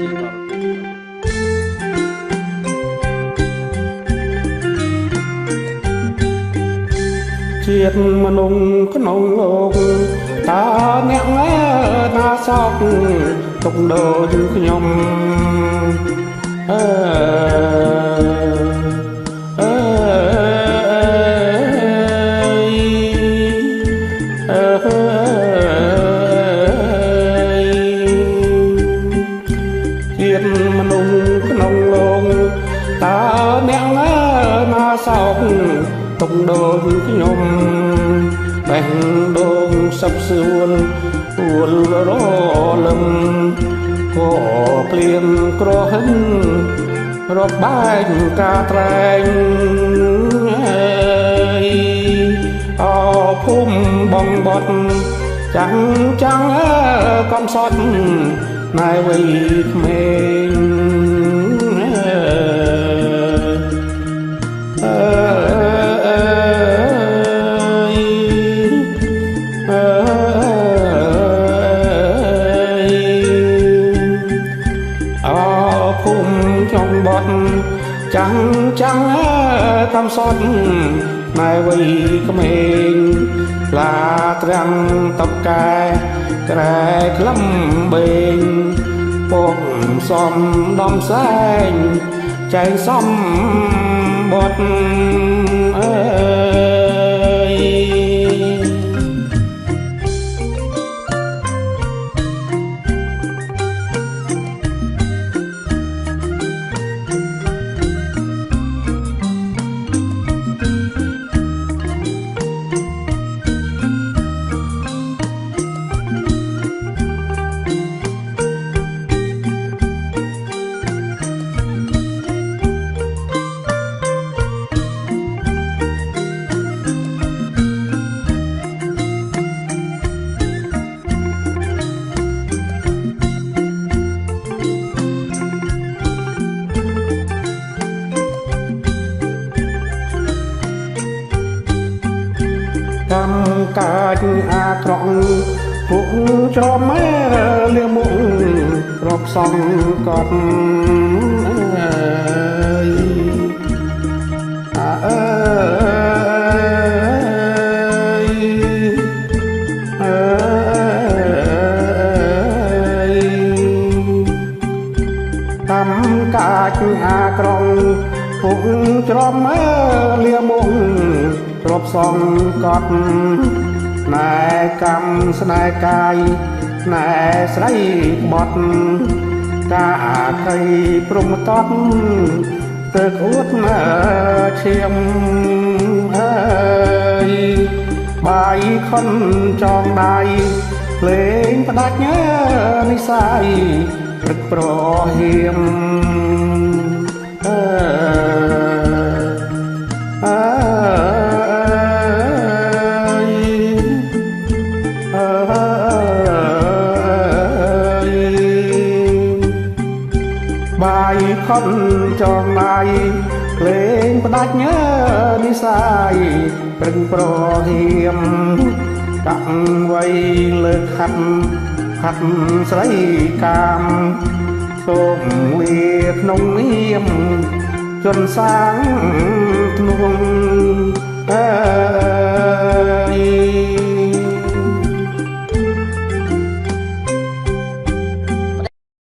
ជាតរទៀតជាតិមនុស្សក្នុងលោកតើអ្នកណាសោកទុកដូចខ្ញុំអើជាតិមនុស្សក្នុងលោកតើអ្នកណាសោកទុកដូចខ្ញុំបេះដូងសັບសួនពួលរលឹមក៏ព្រៀនក្រហឹងរត់បែកការត្រែងអោភូមិបងបត់ចាំងកំសត់ណែវ័យក្មេងភូមិtrong bọt chẳngកំសត់ណែវ័យក្មេងឡាត្រាំងតបកែក្រែក្លំបេងពកសំដំសែងចែងសំបត់អើយកម្មកាចអាក្រក់ពួកច្រម៉ែលៀមុខរកសំកត់អើយកម្មកាចអាក្រក់ពួកច្រម៉ែលៀមុខរកសំកត់ណែកម្មស្នេហ៍កាយណែស្រីបត់កាកៃព្រមតត់ទៅអួតឈាមអើយបាយខុនចងដៃភ្លេងផ្ដាច់និស័យព្រឹកប្រហៀមអើបាយខុនចងដៃភ្លេងផ្ដាច់និស័យព្រឹងប្រហៀមដាក់វ័យលើខាត់ស្រីកាមសូមលាក្នុងនាមជន់សាងធ្នង